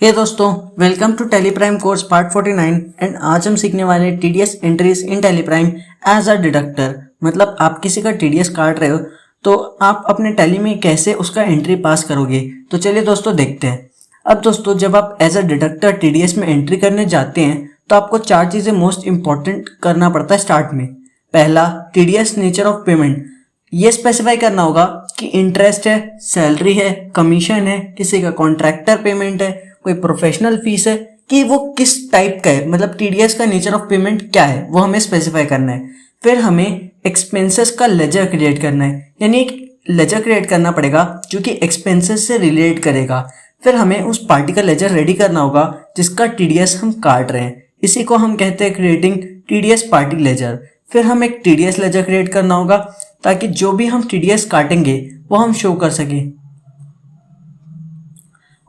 हे दोस्तों, welcome to Tally Prime course part 49 and आज हम सीखने वाले हैं TDS entries in Tally Prime as a deductor. मतलब आप किसी का टीडीएस काट रहे हो तो आप अपने टैली में कैसे उसका एंट्री पास करोगे। तो चलिए दोस्तों देखते हैं। अब दोस्तों, जब आप एज अ डिडक्टर टीडीएस में एंट्री करने जाते हैं तो आपको चार चीज़ें मोस्ट इंपॉर्टेंट करना पड़ता है स्टार्ट में। पहला, टीडीएस नेचर ऑफ पेमेंट। ये स्पेसिफाई करना होगा कि इंटरेस्ट है, सैलरी है, कमीशन है, किसी का कॉन्ट्रैक्टर पेमेंट है, कोई प्रोफेशनल फीस है, कि वो किस टाइप का है। मतलब टीडीएस का नेचर ऑफ पेमेंट क्या है वो हमें स्पेसिफाई करना है। फिर हमें एक्सपेंसेस का लेजर क्रिएट करना है, यानी एक लेजर क्रिएट करना पड़ेगा जो कि एक्सपेंसेस से रिलेट करेगा। फिर हमें उस पार्टी का लेजर रेडी करना होगा जिसका टीडीएस हम काट रहे हैं। इसी को हम कहते हैं क्रिएटिंग टीडीएस पार्टी लेजर। फिर हम एक टीडीएस लेजर क्रिएट करना होगा ताकि जो भी हम टीडीएस काटेंगे वो हम शो कर सकें।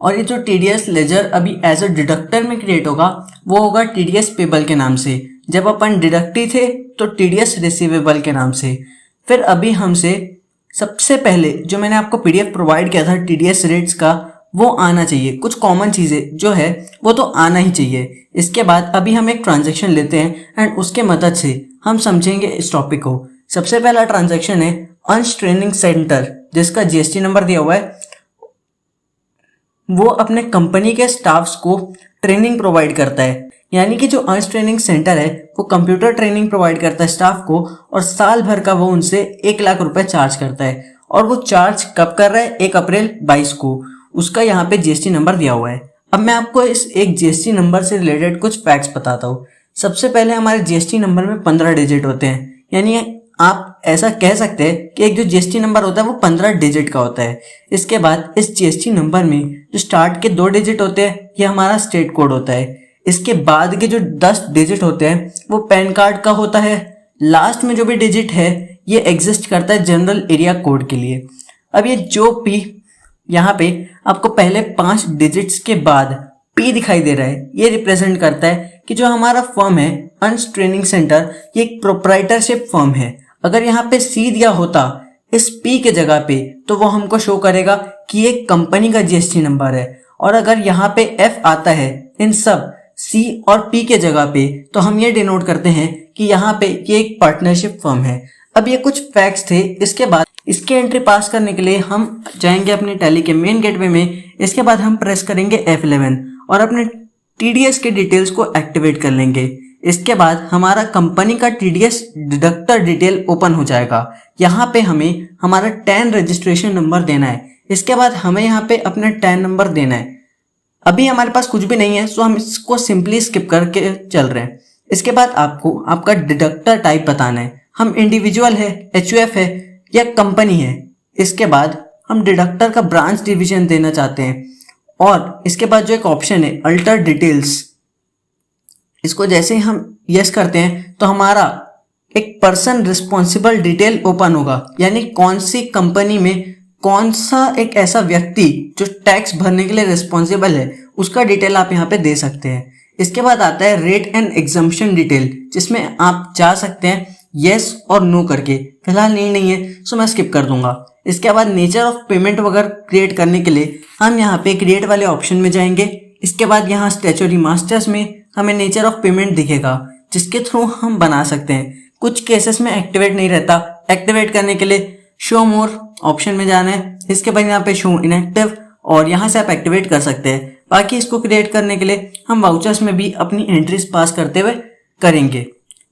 और ये जो टीडीएस लेजर अभी एज अ डिडक्टर में क्रिएट होगा वो होगा टीडीएस पेबल के नाम से। जब अपन डिडक्टी थे तो टीडीएस रिसीवेबल के नाम से। फिर अभी हमसे सबसे पहले जो मैंने आपको पीडीएफ प्रोवाइड किया था टीडीएस रेट्स का, वो आना चाहिए। कुछ कॉमन चीज़ें जो है वो तो आना ही चाहिए। इसके बाद अभी हम एक ट्रांजैक्शन लेते हैं एंड उसके मदद से हम समझेंगे इस टॉपिक को। सबसे पहला ट्रांजैक्शन है अंश ट्रेनिंग सेंटर, जिसका जीएसटी नंबर दिया हुआ है। वो अपने कंपनी के स्टाफ्स को ट्रेनिंग प्रोवाइड करता है, यानी कि जो अंश ट्रेनिंग सेंटर है वो कंप्यूटर ट्रेनिंग प्रोवाइड करता है स्टाफ को, और साल भर का वो उनसे 1,00,000 रुपए चार्ज करता है। और वो चार्ज कब कर रहा है? 1 अप्रैल 22 को। उसका यहाँ पे जीएसटी नंबर दिया हुआ है। अब मैं आपको इस एक जीएसटी नंबर से रिलेटेड कुछ फैक्ट्स बताता हूँ। सबसे पहले हमारे जीएसटी नंबर में 15 डिजिट होते हैं, यानी आप ऐसा कह सकते हैं कि एक जो जीएसटी नंबर होता है वो 15 डिजिट का होता है। इसके बाद इस जीएसटी नंबर में जो स्टार्ट के 2 डिजिट होते हैं ये हमारा स्टेट कोड होता है। इसके बाद के जो 10 डिजिट होते हैं वो पैन कार्ड का होता है। लास्ट में जो भी डिजिट है ये एग्जिस्ट करता है जनरल एरिया कोड के लिए। अब ये जो पी यहाँ पे आपको पहले 5 डिजिट्स के बाद पी दिखाई दे रहा है, ये रिप्रेजेंट करता है कि जो हमारा फर्म है अंश ट्रेनिंग सेंटर, ये एक प्रोप्राइटरशिप फर्म है। अगर यहाँ पे सी दिया होता इस पी के जगह पे तो वो हमको शो करेगा कि ये कंपनी का जीएसटी नंबर है। और अगर यहाँ पे एफ आता है इन सब सी और पी के जगह पे तो हम ये डिनोट करते हैं कि यहाँ पे ये एक पार्टनरशिप फर्म है। अब ये कुछ फैक्ट्स थे। इसके बाद इसके एंट्री पास करने के लिए हम जाएंगे अपने टैली के मेन गेटवे में। इसके बाद हम प्रेस करेंगे F11 और अपने टीडीएस के डिटेल्स को एक्टिवेट कर लेंगे। इसके बाद हमारा कंपनी का टीडीएस डिडक्टर डिटेल ओपन हो जाएगा। यहाँ पे हमें हमारा टैन रजिस्ट्रेशन नंबर देना है। इसके बाद हमें यहाँ पे अपना टैन नंबर देना है। अभी हमारे पास कुछ भी नहीं है सो हम इसको सिंपली स्किप करके चल रहे हैं। इसके बाद आपको आपका डिडक्टर टाइप बताना है। हम इंडिविजुअल है, एचयूएफ है या कंपनी है। इसके बाद हम डिडक्टर का ब्रांच डिवीजन देना चाहते हैं। और इसके बाद जो एक ऑप्शन है अल्टर डिटेल्स, इसको जैसे ही हम यस करते हैं तो हमारा एक पर्सन रिस्पॉन्सिबल डिटेल ओपन होगा, यानी कौन सी कंपनी में कौन सा एक ऐसा व्यक्ति जो टैक्स भरने के लिए रिस्पॉन्सिबल है उसका डिटेल आप यहाँ पे दे सकते हैं। इसके बाद आता है रेट एंड एग्जम्पशन डिटेल, जिसमें आप जा सकते हैं यस और नो करके। फिलहाल नहीं है सो मैं स्किप कर दूंगा। इसके बाद नेचर ऑफ पेमेंट वगैरह क्रिएट करने के लिए हम यहाँ पे क्रिएट वाले ऑप्शन में जाएंगे। इसके बाद यहाँ स्टैच्यूटरी मास्टर्स में हमें नेचर ऑफ पेमेंट दिखेगा जिसके थ्रू हम बना सकते हैं। कुछ केसेस में एक्टिवेट नहीं रहता। एक्टिवेट करने के लिए शो मोर ऑप्शन में जाना है। इसके बाद यहाँ पे शो इनएक्टिव और यहाँ से आप एक्टिवेट कर सकते हैं। बाकी इसको क्रिएट करने के लिए हम वाउचर्स में भी अपनी एंट्रीज पास करते हुए करेंगे।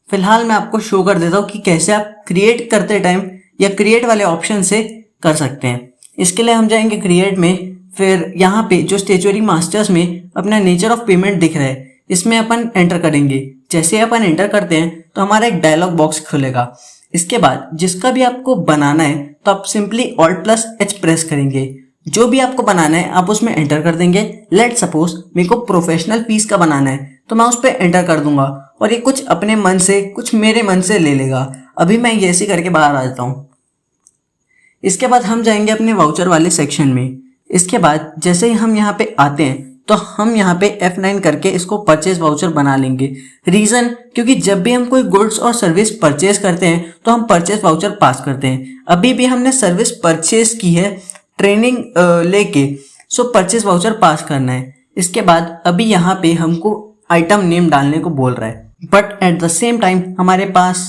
फिलहाल मैं आपको शो कर देता हूँ कि कैसे आप क्रिएट करते टाइम या क्रिएट वाले ऑप्शन से कर सकते हैं। इसके लिए हम जाएंगे क्रिएट में। फिर यहाँ पे जो स्टैच्यूटरी मास्टर्स में अपना नेचर ऑफ पेमेंट दिख रहा है इसमें अपन एंटर करेंगे। जैसे अपन एंटर करते हैं तो हमारा एक डायलॉग बॉक्स खुलेगा। इसके बाद जिसका भी आपको बनाना है तो आप सिंपली Alt+H प्रेस करेंगे। जो भी आपको बनाना है आप उसमें एंटर कर देंगे। लेट सपोज मेरे को प्रोफेशनल पीस का बनाना है तो मैं उस पर एंटर कर दूंगा और ये कुछ अपने मन से कुछ मेरे मन से ले लेगा। अभी मैं ये ऐसे करके बाहर आ जाता हूँ। इसके बाद हम जाएंगे अपने वाउचर वाले सेक्शन में। इसके बाद जैसे ही हम यहाँ पे आते हैं तो हम यहाँ पे F9 करके इसको परचेज वाउचर बना लेंगे। रीजन, क्योंकि जब भी हम कोई गुड्स और सर्विस परचेज करते हैं तो हम परचेज वाउचर पास करते हैं। अभी भी हमने सर्विस परचेज की है ट्रेनिंग लेके, सो परचेज वाउचर पास करना है। इसके बाद अभी यहाँ पे हमको आइटम नेम डालने को बोल रहा है, but at the same time हमारे पास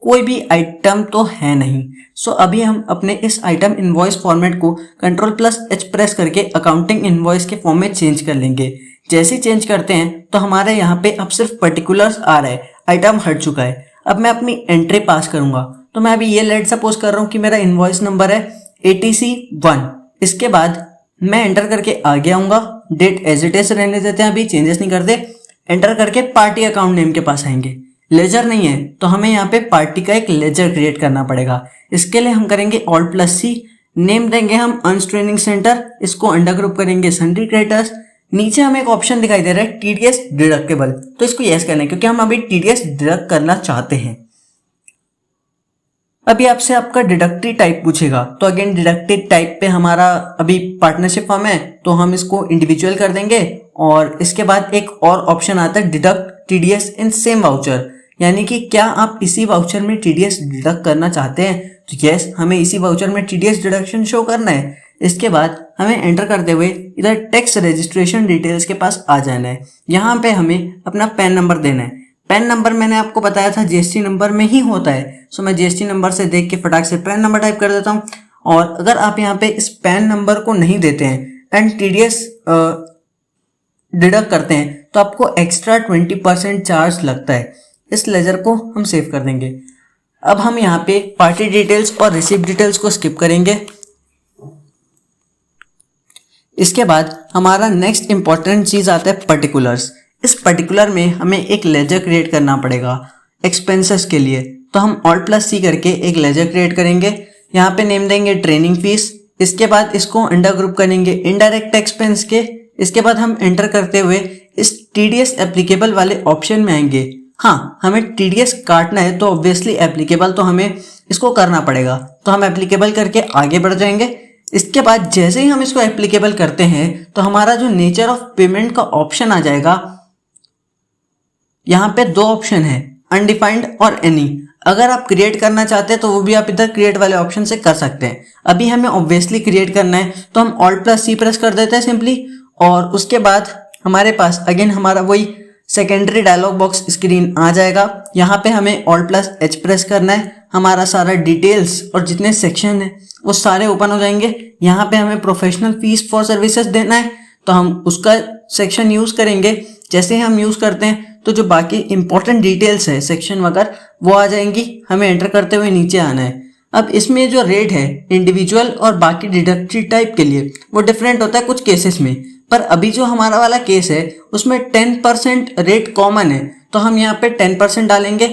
कोई भी आइटम तो है नहीं। सो अभी हम अपने इस आइटम इनवॉइस फॉर्मेट को Ctrl+H प्रेस करके अकाउंटिंग इनवॉइस के फॉर्म में चेंज कर लेंगे। जैसे ही चेंज करते हैं तो हमारे यहाँ पे अब सिर्फ पर्टिकुलर्स आ रहा है, आइटम हट चुका है। अब मैं अपनी एंट्री पास करूंगा, तो मैं अभी ये लेट सपोज कर रहा हूँ कि मेरा इनवॉइस नंबर है ATC1। इसके बाद मैं एंटर करके आगे आऊंगा, डेट एज इट इज रहने देते हैं, अभी चेंजेस नहीं करते। एंटर करके पार्टी अकाउंट नेम के पास आएंगे। लेजर नहीं है तो हमें यहाँ पे पार्टी का एक लेजर क्रिएट करना पड़ेगा। इसके लिए हम करेंगे Alt+C, नेम देंगे हम अंश ट्रेनिंग सेंटर, इसको अंडर ग्रुप करेंगे सन्ड्री क्रेडिटर्स। नीचे हमें एक ऑप्शन दिखाई दे रहा है TDS डिडक्टेबल, तो इसको यस करना है क्योंकि हम अभी TDS डिडक्ट करना चाहते हैं। अभी आपसे आपका डिडक्टिव टाइप पूछेगा, तो अगेन डिडक्टिव टाइप पे हमारा अभी पार्टनरशिप फॉर्म है तो हम इसको इंडिविजुअल कर देंगे। और इसके बाद एक और ऑप्शन आता है deduct TDS in same voucher, यानी कि क्या आप इसी वाउचर में TDS डिडक्ट करना चाहते हैं, तो यस हमें इसी वाउचर में TDS डिडक्शन शो करना है। इसके बाद हमें एंटर करते हुए इधर टैक्स रजिस्ट्रेशन डिटेल्स के पास आ जाना है। यहाँ पे हमें अपना पैन नंबर देना है। पैन नंबर मैंने आपको बताया था GST नंबर में ही होता है, सो मैं GST नंबर से देख के फटाक से पैन नंबर टाइप कर देता हूँ। और अगर आप यहाँ पे इस पैन नंबर को नहीं देते हैं एंड TDS डिडक्ट करते हैं तो आपको एक्स्ट्रा 20% चार्ज लगता है। इस लेजर को हम सेव कर देंगे। अब हम यहाँ पे पार्टी डिटेल्स और रिसिप्ट डिटेल्स को स्किप करेंगे। इसके बाद हमारा नेक्स्ट इंपॉर्टेंट चीज आता है पर्टिकुलर्स। इस पर्टिकुलर में हमें एक लेजर क्रिएट करना पड़ेगा एक्सपेंसेस के लिए, तो हम Alt+C करके एक लेजर क्रिएट करेंगे। यहाँ पे नेम देंगे ट्रेनिंग फीस। इसके बाद इसको अंडर ग्रुप करेंगे इनडायरेक्ट एक्सपेंस के। इसके बाद हम एंटर करते हुए इस TDS एप्लीकेबल वाले ऑप्शन में आएंगे। हाँ, हमें TDS काटना है तो ऑब्वियसली एप्लीकेबल तो हमें इसको करना पड़ेगा, तो हम एप्लीकेबल करके आगे बढ़ जाएंगे। इसके बाद जैसे ही हम इसको एप्लीकेबल करते हैं तो हमारा जो नेचर ऑफ पेमेंट का ऑप्शन आ जाएगा। यहाँ पे दो ऑप्शन है, अनडिफाइंड और एनी। अगर आप क्रिएट करना चाहते हैं तो वो भी आप इधर क्रिएट वाले ऑप्शन से कर सकते हैं। अभी हमें ऑब्वियसली क्रिएट करना है तो हम Alt+C प्रेस कर देते हैं सिंपली, और उसके बाद हमारे पास अगेन हमारा वही सेकेंडरी डायलॉग बॉक्स स्क्रीन आ जाएगा। यहाँ पे हमें Alt+H प्रेस करना है। हमारा सारा डिटेल्स और जितने सेक्शन है वो सारे ओपन हो जाएंगे। यहाँ पे हमें प्रोफेशनल फीस फॉर सर्विसेज देना है तो हम उसका सेक्शन यूज करेंगे। जैसे ही हम यूज करते हैं तो जो बाकी इंपॉर्टेंट डिटेल्स है सेक्शन वगैरह वो आ जाएंगी। हमें एंटर करते हुए नीचे आना है। अब इसमें जो रेट है इंडिविजुअल और बाकी डिडक्टिव टाइप के लिए वो डिफरेंट होता है कुछ केसेस में, पर अभी जो हमारा वाला केस है उसमें 10% रेट कॉमन है तो हम यहाँ पे 10% डालेंगे।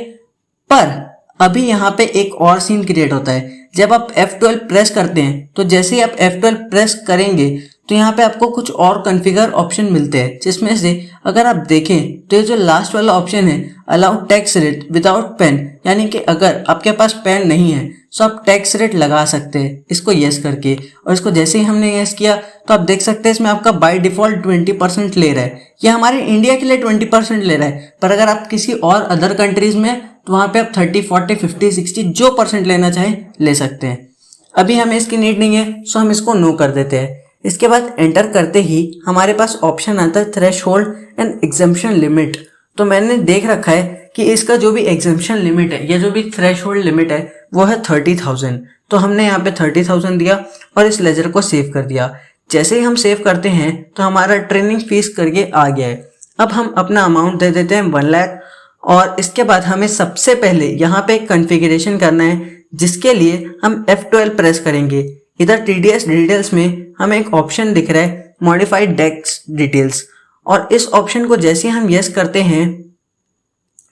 पर अभी यहाँ पे एक और सीन क्रिएट होता है। जब आप F12 प्रेस करते हैं तो जैसे ही आप F12 प्रेस करेंगे तो यहाँ पे आपको कुछ और कॉन्फ़िगर ऑप्शन मिलते हैं, जिसमें से अगर आप देखें तो ये जो लास्ट वाला ऑप्शन है allow tax rate without PAN, यानी कि अगर आपके पास पेन नहीं है तो आप टैक्स रेट लगा सकते हैं इसको यस करके। और इसको जैसे ही हमने यस किया तो आप देख सकते हैं इसमें आपका बाय डिफॉल्ट 20% ले रहा है। ये हमारे इंडिया के लिए 20% ले रहा है, पर अगर आप किसी और अदर कंट्रीज में तो वहाँ पे आप 30, 40, 50, 60 जो परसेंट लेना चाहें ले सकते हैं। अभी हमें इसकी नीड नहीं है सो हम इसको नो कर देते हैं। इसके बाद एंटर करते ही हमारे पास ऑप्शन आता है थ्रेशहोल्ड एंड एग्जम्पशन लिमिट। तो मैंने देख रखा है कि इसका जो भी एग्जम्पशन लिमिट है या जो भी थ्रेशहोल्ड लिमिट है वो है 30,000। तो हमने यहाँ पे 30,000 दिया और इस लेजर को सेव कर दिया। जैसे ही हम सेव करते हैं तो हमारा ट्रेनिंग फीस करके आ गया है। अब हम अपना अमाउंट दे देते हैं 1 लाख। और इसके बाद हमें सबसे पहले यहाँ पे एक कॉन्फ़िगरेशन करना है, जिसके लिए हम F12 प्रेस करेंगे। इधर TDS डिटेल्स में हमें एक ऑप्शन दिख रहा है मॉडिफाइड टैक्स डिटेल्स, और इस ऑप्शन को जैसे हम यस करते हैं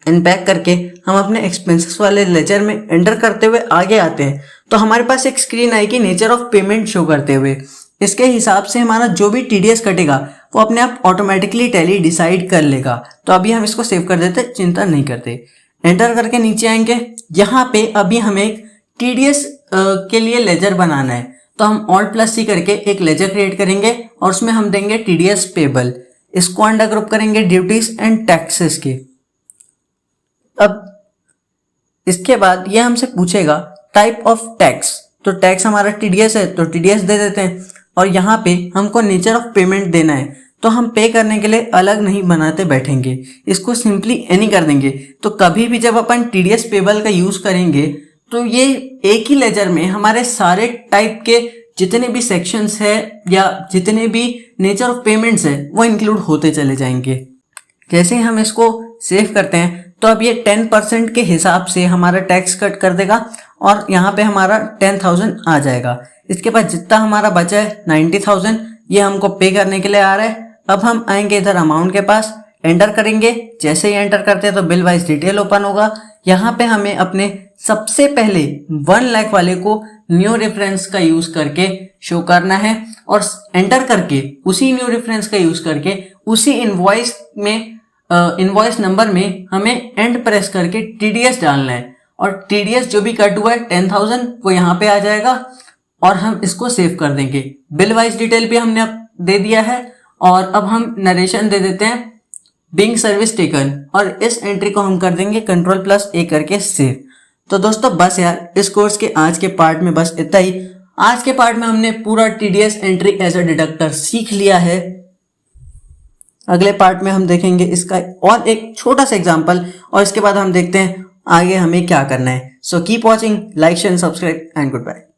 अनपैक करके हम अपने एक्सपेंसेस वाले लेजर में एंटर करते हुए आगे आते हैं तो हमारे पास एक स्क्रीन आएगी नेचर ऑफ पेमेंट शो करते हुए। इसके हिसाब से हमारा जो भी TDS कटेगा वो अपने आप ऑटोमेटिकली टैली डिसाइड कर लेगा। तो अभी हम इसको सेव कर देते, चिंता नहीं करते। एंटर करके नीचे आएंगे। यहाँ पे अभी हमें एक TDS के लिए लेजर बनाना है तो हम Alt+C करके एक लेजर क्रिएट करेंगे और उसमें हम देंगे TDS पेबल। इसको अंडर ग्रुप करेंगे ड्यूटीज एंड टैक्सेस के। अब इसके बाद ये हमसे पूछेगा टाइप ऑफ टैक्स, तो टैक्स हमारा TDS है तो TDS दे देते हैं। और यहाँ पे हमको नेचर ऑफ पेमेंट देना है तो हम पे करने के लिए अलग नहीं बनाते बैठेंगे, इसको सिंपली एनी कर देंगे। तो कभी भी जब अपन टीडीएस पेबल का यूज करेंगे तो ये एक ही लेजर में हमारे सारे टाइप के जितने भी सेक्शंस है या जितने भी नेचर ऑफ पेमेंट्स है वो इंक्लूड होते चले जाएंगे। जैसे हम इसको सेव करते हैं तो अब ये 10% के हिसाब से हमारा टैक्स कट कर देगा और यहाँ पे हमारा 10,000 आ जाएगा। इसके बाद जितना हमारा बचा है 90,000 ये हमको पे करने के लिए आ रहा है। अब हम आएंगे इधर अमाउंट के पास, एंटर करेंगे। जैसे ही एंटर करते हैं तो बिल वाइज डिटेल ओपन होगा। यहाँ पे हमें अपने सबसे पहले 1 लाख वाले को न्यू रेफरेंस का यूज करके शो करना है और एंटर करके उसी न्यू रेफरेंस का यूज करके उसी इनवॉइस में इनवॉइस नंबर में हमें एंड प्रेस करके टीडीएस डालना है और टीडीएस जो भी कट हुआ है 10,000 वो यहाँ पे आ जाएगा और हम इसको सेव कर देंगे। बिल वाइज डिटेल भी हमने अब दे दिया है और अब हम नरेशन दे देते हैं बिंग सर्विस टेकन और इस एंट्री को हम कर देंगे Ctrl+A करके सेव। तो दोस्तों बस यार इस कोर्स के आज के पार्ट में बस इतना ही। आज के पार्ट में हमने पूरा TDS entry as a deductor सीख लिया है। अगले पार्ट में हम देखेंगे इसका और एक छोटा सा एग्जांपल और इसके बाद हम देखते हैं आगे हमें क्या करना है। So keep watching, like share subscribe and good bye.